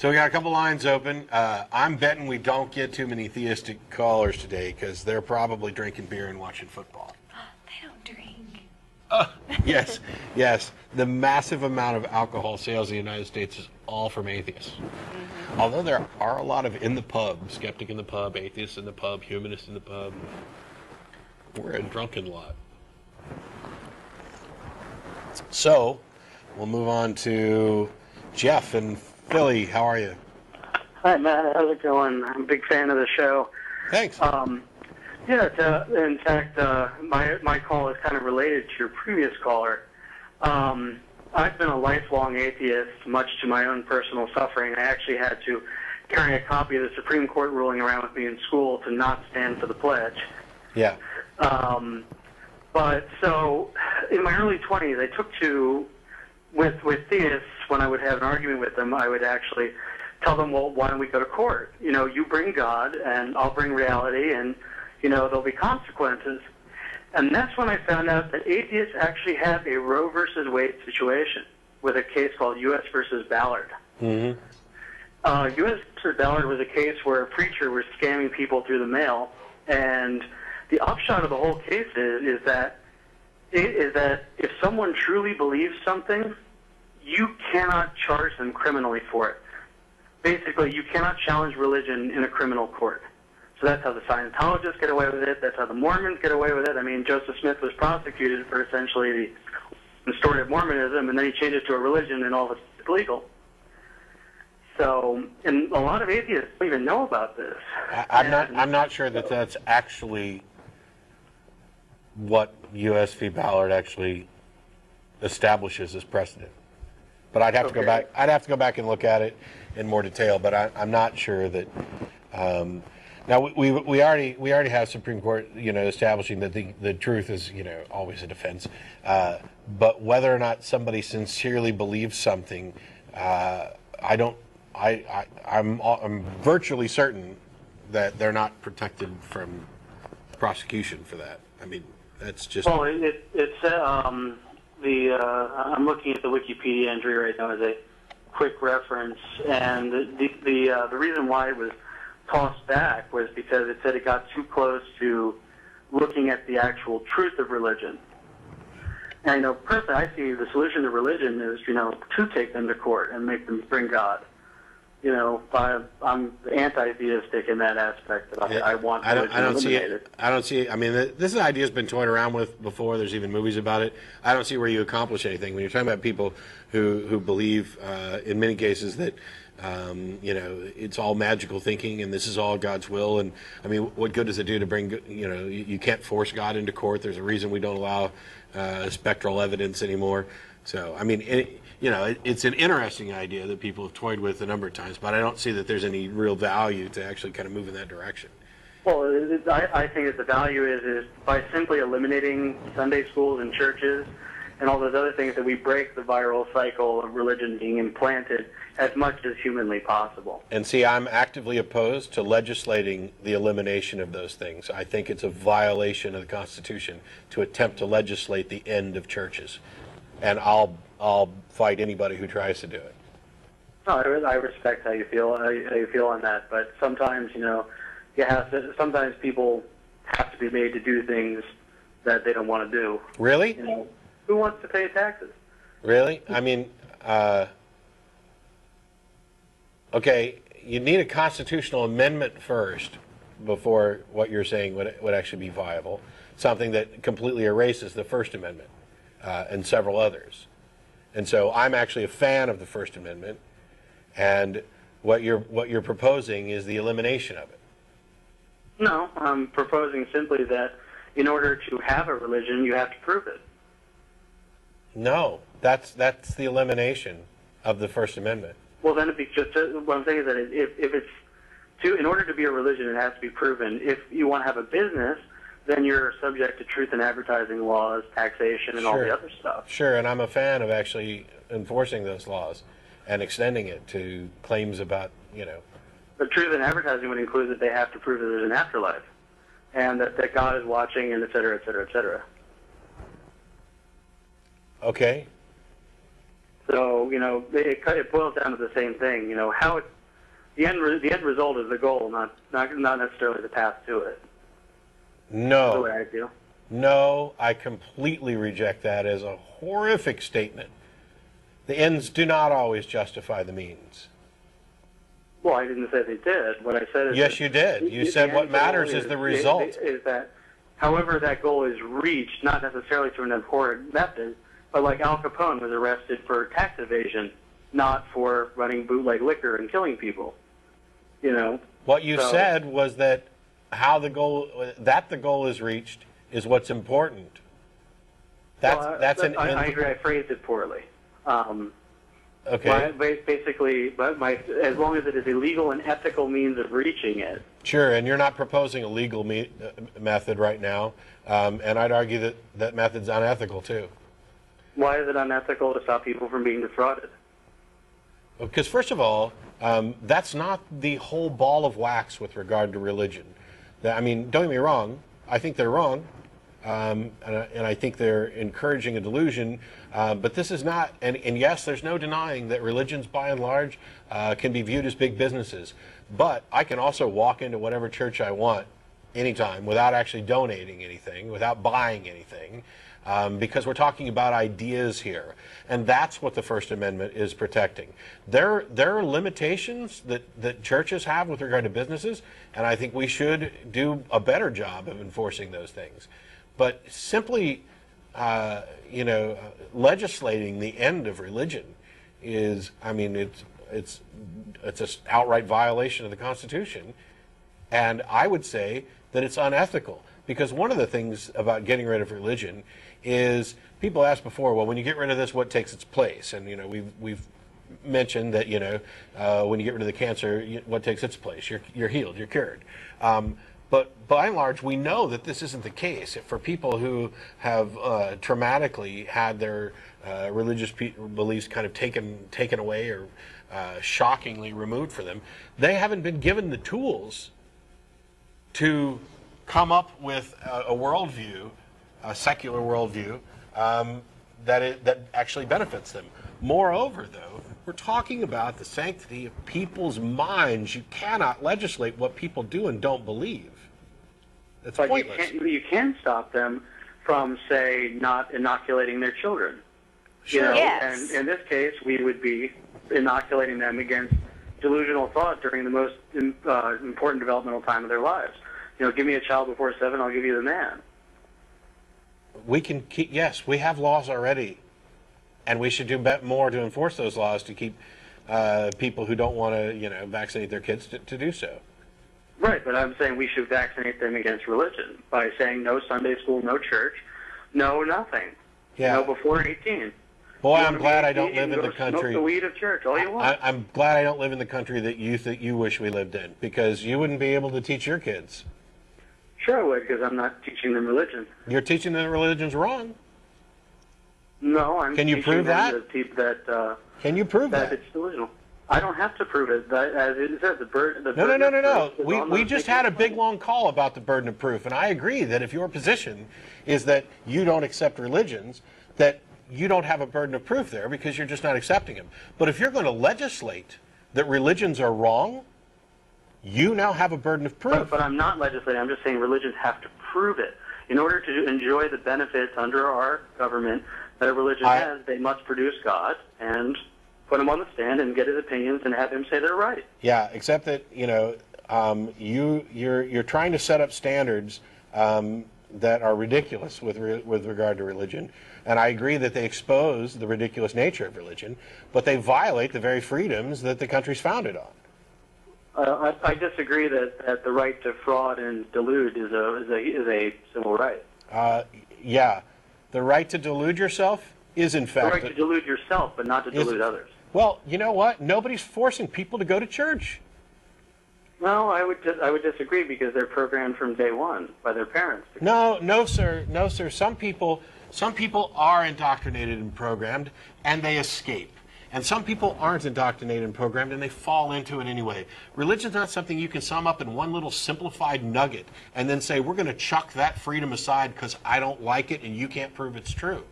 So we got a couple lines open. I'm betting we don't get too many theistic callers today because they're probably drinking beer and watching football. They don't drink. Yes, yes. The massive amount of alcohol sales in the United States is all from atheists. Although there are a lot of in the pub, skeptic in the pub, atheists in the pub, humanist in the pub. We're a drunken lot. So, we'll move on to Jeff in Philly. How are you? Hi, Matt. How's it going? I'm a big fan of the show. Thanks. In fact, my call is kind of related to your previous caller. I've been a lifelong atheist, much to my own personal suffering. I actually had to carry a copy of the Supreme Court ruling around with me in school to not stand for the pledge. Yeah. But so, in my early 20s, I took to, with theists, when I would have an argument with them, I would actually tell them, well, why don't we go to court? You know, you bring God, and I'll bring reality, and, you know, there'll be consequences. And that's when I found out that atheists actually have a Roe versus Wade situation with a case called U.S. versus Ballard. Mm-hmm. U.S. versus Ballard was a case where a preacher was scamming people through the mail, and the upshot of the whole case is that if someone truly believes something, you cannot charge them criminally for it. Basically, you cannot challenge religion in a criminal court. So that's how the Scientologists get away with it. That's how the Mormons get away with it. I mean, Joseph Smith was prosecuted for essentially the restorative Mormonism, and then he changed it to a religion, and all of it's legal. So, and a lot of atheists don't even know about this. I'm not sure that that's actually what U.S. v. Ballard actually establishes as precedent. But I'd have to go back. I'd have to go back and look at it in more detail. But I'm not sure that. Now we already have Supreme Court, you know, establishing that the truth is, you know, always a defense. But whether or not somebody sincerely believes something, I'm virtually certain that they're not protected from prosecution for that. I mean, that's just. Well, I'm looking at the Wikipedia entry right now as a quick reference, and the reason why it was tossed back was because it said it got too close to looking at the actual truth of religion. And, you know, personally, I see the solution to religion is, you know, to take them to court and make them bring God. You know, I'm anti-theistic in that aspect. That I want religion eliminated. I don't see it. I mean, this idea has been toyed around with before. There's even movies about it. I don't see where you accomplish anything when you're talking about people who believe, in many cases, that you know, it's all magical thinking and this is all God's will. And I mean, what good does it do to bring? You know, you can't force God into court. There's a reason we don't allow spectral evidence anymore. So, I mean, it's an interesting idea that people have toyed with a number of times, but I don't see that there's any real value to actually kind of move in that direction. Well, I think that the value is by simply eliminating Sunday schools and churches and all those other things that we break the viral cycle of religion being implanted as much as humanly possible. And see, I'm actively opposed to legislating the elimination of those things. I think it's a violation of the Constitution to attempt to legislate the end of churches. And I'll fight anybody who tries to do it. No, I respect how you feel on that, but sometimes, you know, sometimes people have to be made to do things that they don't want to do. Really? You know, who wants to pay taxes? Really? I mean, okay, you need a constitutional amendment first before what you're saying would actually be viable. Something that completely erases the First Amendment and several others. And so I'm actually a fan of the First Amendment, and what you're proposing is the elimination of it. No, I'm proposing simply that in order to have a religion, you have to prove it. No, that's the elimination of the First Amendment. Well, then it'd be just what I'm saying is that if it's in order to be a religion, it has to be proven. If you want to have a business, then you're subject to truth and advertising laws, taxation, and all the other stuff. Sure, and I'm a fan of actually enforcing those laws and extending it to claims about, you know. But truth and advertising would include that they have to prove that there's an afterlife and that God is watching, and et cetera, et cetera, et cetera. Okay. So, it boils down to the same thing. The end result is the goal, not necessarily the path to it. No. The way I feel. No, I completely reject that as a horrific statement. The ends do not always justify the means. Well, I didn't say they did. What I said is... Yes, you did. You said what matters is the result. Is that however that goal is reached, not necessarily through an abhorrent method, but like Al Capone was arrested for tax evasion, not for running bootleg liquor and killing people. What you said was that the goal is reached is what's important. I agree. I phrased it poorly. Okay. Basically, as long as it is a legal and ethical means of reaching it. Sure, and you're not proposing a legal method right now, and I'd argue that that method's unethical too. Why is it unethical to stop people from being defrauded? Because first of all, that's not the whole ball of wax with regard to religion. I mean, don't get me wrong. I think they're wrong, and I think they're encouraging a delusion. But this is not, and yes, there's no denying that religions, by and large, can be viewed as big businesses. But I can also walk into whatever church I want anytime without actually donating anything, without buying anything. Because we're talking about ideas here, and that's what the First Amendment is protecting. There are limitations that churches have with regard to businesses, and I think we should do a better job of enforcing those things. But simply, legislating the end of religion is, I mean, it's an outright violation of the Constitution, and I would say that it's unethical. Because one of the things about getting rid of religion is people asked before, well, when you get rid of this, what takes its place? And we've mentioned that when you get rid of the cancer, what takes its place? You're healed, you're cured. But by and large, we know that this isn't the case. For people who have traumatically had their religious beliefs kind of taken away or shockingly removed for them, they haven't been given the tools to come up with a worldview, a secular worldview, that actually benefits them. Moreover, though, we're talking about the sanctity of people's minds. You cannot legislate what people do and don't believe. That's pointless. You can stop them from, say, not inoculating their children. Sure. Yes. And in this case, we would be inoculating them against delusional thought during the most important developmental time of their lives. Give me a child before 7, I'll give you the man. We can keep, yes, we have laws already, and we should do more to enforce those laws to keep people who don't want to, vaccinate their kids to do so. Right, but I'm saying we should vaccinate them against religion by saying no Sunday school, no church, no nothing. Yeah. No before 18. Boy, I'm glad I don't live in the country. Smoke the weed of church all you want. I'm glad I don't live in the country that you wish we lived in, because you wouldn't be able to teach your kids. Sure I would, because I'm not teaching them religion. You're teaching them religion's wrong. No, I'm Can you teaching prove them that? Can you prove that? It's delusional. I don't have to prove it. As it says, the burden No. We just had a big, long call about the burden of proof, and I agree that if your position is that you don't accept religions, that you don't have a burden of proof there because you're just not accepting them. But if you're going to legislate that religions are wrong, you now have a burden of proof. But I'm not legislating. I'm just saying religions have to prove it. In order to enjoy the benefits under our government that a religion has, they must produce God and put him on the stand and get his opinions and have him say they're right. Yeah, except that you're trying to set up standards that are ridiculous with regard to religion, and I agree that they expose the ridiculous nature of religion, but they violate the very freedoms that the country's founded on. I disagree that the right to fraud and delude is a civil right. Yeah, the right to delude yourself is in fact the right to delude yourself, but not to delude others. Well, you know what? Nobody's forcing people to go to church. No, I would disagree because they're programmed from day one by their parents. No, sir. Some people are indoctrinated and programmed, and they escape. And some people aren't indoctrinated and programmed, and they fall into it anyway. Religion's not something you can sum up in one little simplified nugget and then say, we're going to chuck that freedom aside because I don't like it and you can't prove it's true.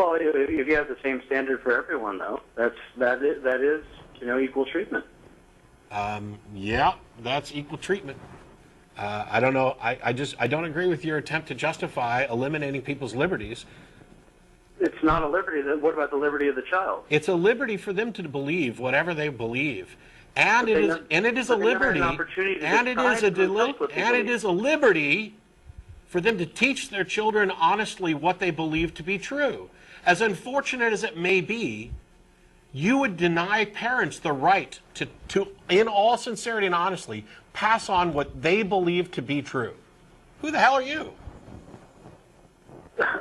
Well, if you have the same standard for everyone, though, that is equal treatment. Yeah, that's equal treatment. I don't know. I don't agree with your attempt to justify eliminating people's liberties. It's not a liberty. What about the liberty of the child? It's a liberty for them to believe whatever they believe, and it is a liberty, and it is a liberty for them to teach their children honestly what they believe to be true. As unfortunate as it may be, you would deny parents the right to, in all sincerity and honestly, pass on what they believe to be true. Who the hell are you?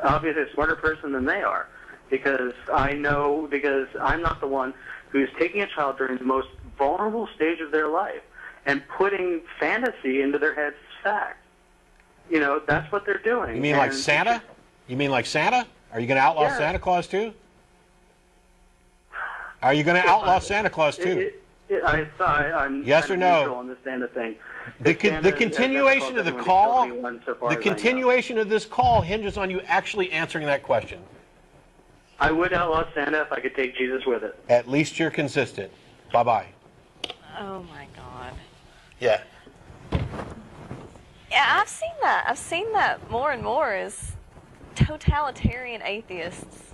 Obviously a smarter person than they are, because I'm not the one who's taking a child during the most vulnerable stage of their life and putting fantasy into their heads as fact. That's what they're doing. You mean like Santa? You mean like Santa? Are you going to outlaw Santa Claus too? Are you going to outlaw Santa Claus too? I'm yes or no on this Santa thing. The continuation of the call, the continuation of this call hinges on you actually answering that question. I would outlaw Santa if I could take Jesus with it. At least you're consistent. Bye-bye. Oh my God. Yeah. Yeah, I've seen that. I've seen that more and more as totalitarian atheists.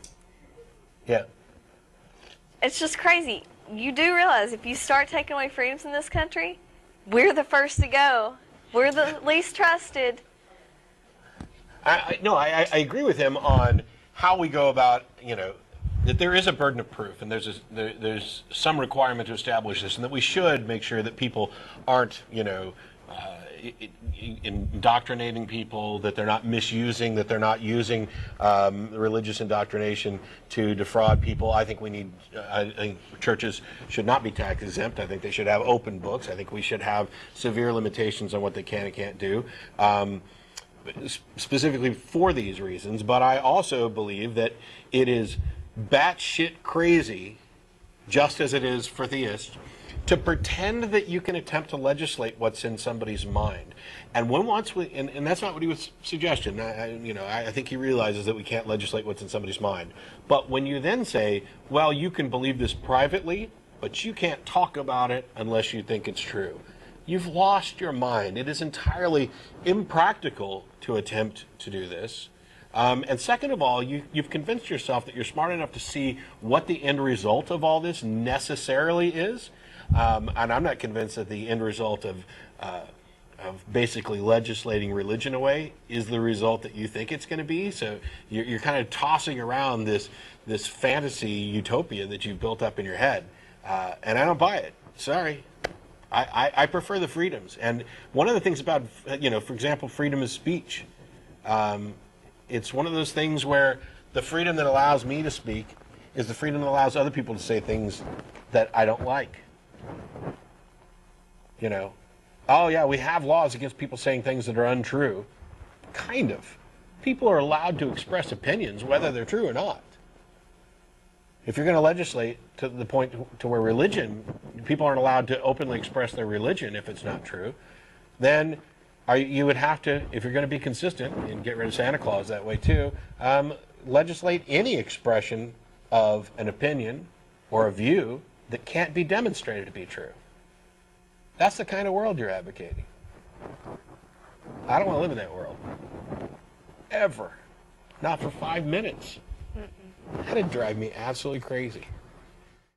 Yeah. It's just crazy. You do realize if you start taking away freedoms in this country, we're the first to go. We're the least trusted. I agree with him on how we go about, that there is a burden of proof, and there's some requirement to establish this, and that we should make sure that people aren't, indoctrinating people, that they're not misusing, that they're not using religious indoctrination to defraud people. I think I think churches should not be tax exempt. I think they should have open books. I think we should have severe limitations on what they can and can't do. Specifically for these reasons, but I also believe that it is batshit crazy, just as it is for theists, to pretend that you can attempt to legislate what's in somebody's mind. And and that's not what he was suggesting. I think he realizes that we can't legislate what's in somebody's mind. But when you then say, well, you can believe this privately, but you can't talk about it unless you think it's true, you've lost your mind. It is entirely impractical to attempt to do this. And second of all, you've convinced yourself that you're smart enough to see what the end result of all this necessarily is. And I'm not convinced that the end result of basically legislating religion away is the result that you think it's going to be. So you're kind of tossing around this fantasy utopia that you've built up in your head. And I don't buy it. Sorry. I prefer the freedoms. And one of the things about, for example, freedom of speech, it's one of those things where the freedom that allows me to speak is the freedom that allows other people to say things that I don't like. Oh yeah, we have laws against people saying things that are untrue. Kind of. People are allowed to express opinions, whether they're true or not. If you're going to legislate to the point to where people aren't allowed to openly express their religion if it's not true, then you would have to, if you're going to be consistent and get rid of Santa Claus that way too, legislate any expression of an opinion or a view that can't be demonstrated to be true. That's the kind of world you're advocating. I don't want to live in that world. Ever. Not for 5 minutes. That'd drive me absolutely crazy.